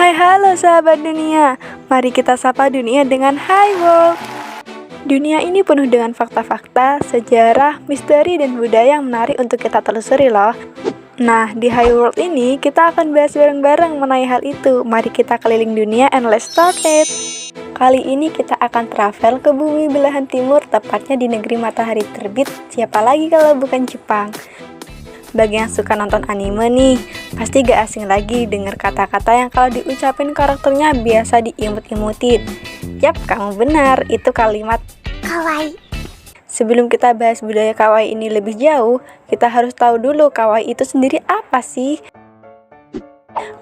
Hai halo sahabat dunia, mari kita sapa dunia dengan Hi World. Dunia ini penuh dengan fakta-fakta, sejarah, misteri, dan budaya yang menarik untuk kita telusuri loh. Nah, di Hi World ini kita akan bahas bareng-bareng mengenai hal itu. Mari kita keliling dunia and let's start it. Kali ini kita akan travel ke bumi belahan timur, tepatnya di negeri matahari terbit. Siapa lagi kalau bukan Jepang? Bagi yang suka nonton anime nih, pasti gak asing lagi dengar kata-kata yang kalau diucapin karakternya biasa diimut-imutin. Yap, kamu benar, itu kalimat kawaii. Sebelum kita bahas budaya kawaii ini lebih jauh, kita harus tahu dulu kawaii itu sendiri apa sih?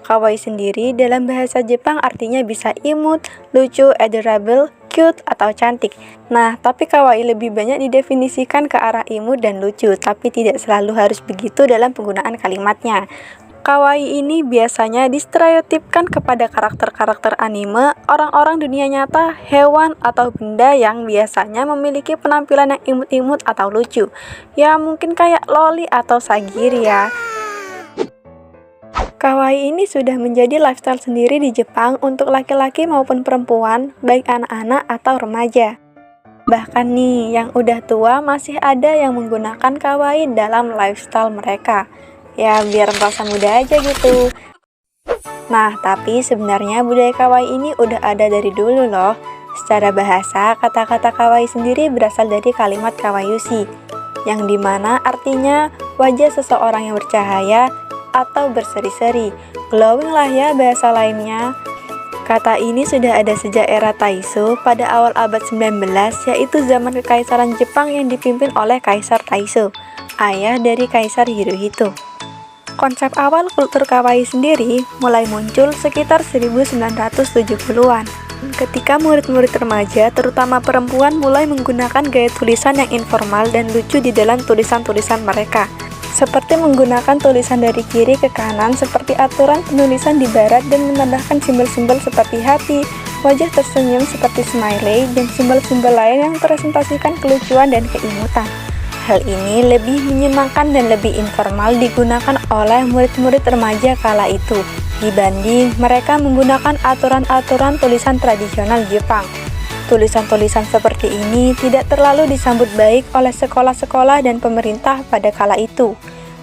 Kawaii sendiri dalam bahasa Jepang artinya bisa imut, lucu, adorable, cute, atau cantik. Nah, tapi kawaii lebih banyak didefinisikan ke arah imut dan lucu, tapi tidak selalu harus begitu dalam penggunaan kalimatnya. Kawaii ini biasanya distereotipkan kepada karakter-karakter anime, orang-orang dunia nyata, hewan, atau benda yang biasanya memiliki penampilan yang imut-imut atau lucu. Ya, mungkin kayak loli atau sagiri ya. Kawaii ini sudah menjadi lifestyle sendiri di Jepang untuk laki-laki maupun perempuan, baik anak-anak atau remaja. Bahkan nih, yang udah tua masih ada yang menggunakan kawaii dalam lifestyle mereka. Ya, biar merasa muda aja gitu. Nah, tapi sebenarnya budaya kawaii ini udah ada dari dulu loh. Secara bahasa, kata-kata kawaii sendiri berasal dari kalimat kawayushi, yang dimana artinya wajah seseorang yang bercahaya atau berseri-seri, glowing lah ya bahasa lainnya. Kata ini sudah ada sejak era Taisho pada awal abad 19, yaitu zaman kekaisaran Jepang yang dipimpin oleh Kaisar Taisho, ayah dari Kaisar Hirohito. Konsep awal kultur kawaii sendiri mulai muncul sekitar 1970-an. Ketika murid-murid remaja, terutama perempuan, mulai menggunakan gaya tulisan yang informal dan lucu di dalam tulisan-tulisan mereka. Seperti menggunakan tulisan dari kiri ke kanan seperti aturan penulisan di barat dan menambahkan simbol-simbol seperti hati, wajah tersenyum seperti smiley, dan simbol-simbol lain yang merepresentasikan kelucuan dan keimutan. Hal ini lebih menyenangkan dan lebih informal digunakan oleh murid-murid remaja kala itu, dibanding mereka menggunakan aturan-aturan tulisan tradisional Jepang. Tulisan-tulisan seperti ini tidak terlalu disambut baik oleh sekolah-sekolah dan pemerintah pada kala itu,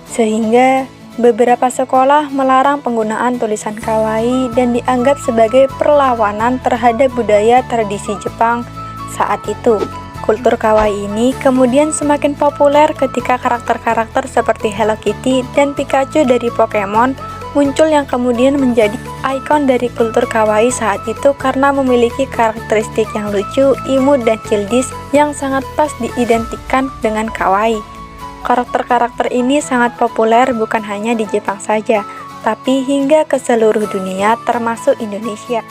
sehingga beberapa sekolah melarang penggunaan tulisan kawaii dan dianggap sebagai perlawanan terhadap budaya tradisi Jepang saat itu. Kultur kawaii ini kemudian semakin populer ketika karakter-karakter seperti Hello Kitty dan Pikachu dari Pokemon muncul yang kemudian menjadi ikon dari kultur kawaii saat itu karena memiliki karakteristik yang lucu, imut, dan childish yang sangat pas diidentikan dengan kawaii. Karakter-karakter ini sangat populer bukan hanya di Jepang saja, tapi hingga ke seluruh dunia termasuk Indonesia.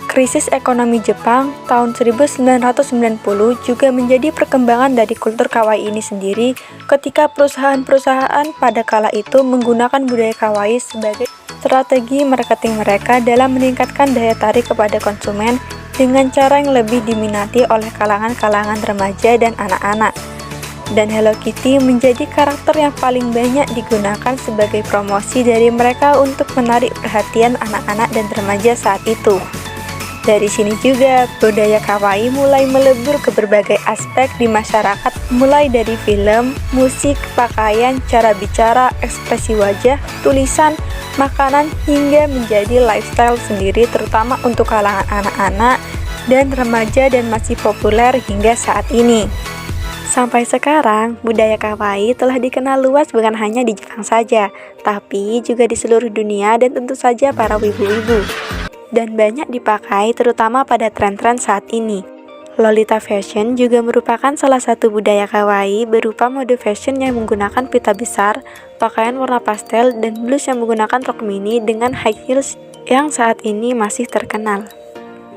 Krisis ekonomi Jepang tahun 1990 juga menjadi perkembangan dari kultur kawaii ini sendiri ketika perusahaan-perusahaan pada kala itu menggunakan budaya kawaii sebagai strategi marketing mereka dalam meningkatkan daya tarik kepada konsumen dengan cara yang lebih diminati oleh kalangan-kalangan remaja dan anak-anak. Dan Hello Kitty menjadi karakter yang paling banyak digunakan sebagai promosi dari mereka untuk menarik perhatian anak-anak dan remaja saat itu. Dari sini juga, budaya kawaii mulai melebur ke berbagai aspek di masyarakat, mulai dari film, musik, pakaian, cara bicara, ekspresi wajah, tulisan, makanan, hingga menjadi lifestyle sendiri terutama untuk kalangan anak-anak dan remaja dan masih populer hingga saat ini. Sampai sekarang, budaya kawaii telah dikenal luas bukan hanya di Jepang saja, tapi juga di seluruh dunia dan tentu saja para wibu-wibu. Dan banyak dipakai terutama pada tren-tren saat ini. Lolita Fashion juga merupakan salah satu budaya kawaii berupa mode fashion yang menggunakan pita besar, pakaian warna pastel, dan blus yang menggunakan rok mini dengan high heels yang saat ini masih terkenal.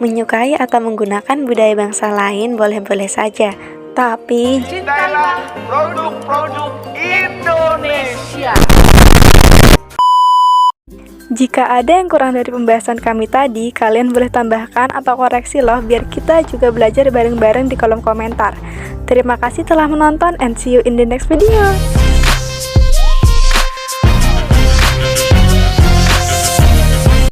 Menyukai atau menggunakan budaya bangsa lain boleh-boleh saja, tapi cintailah produk-produk Indonesia. jika ada yang kurang dari pembahasan kami tadi, kalian boleh tambahkan atau koreksi loh biar kita juga belajar bareng-bareng di kolom komentar. Terima kasih telah menonton and see you in the next video.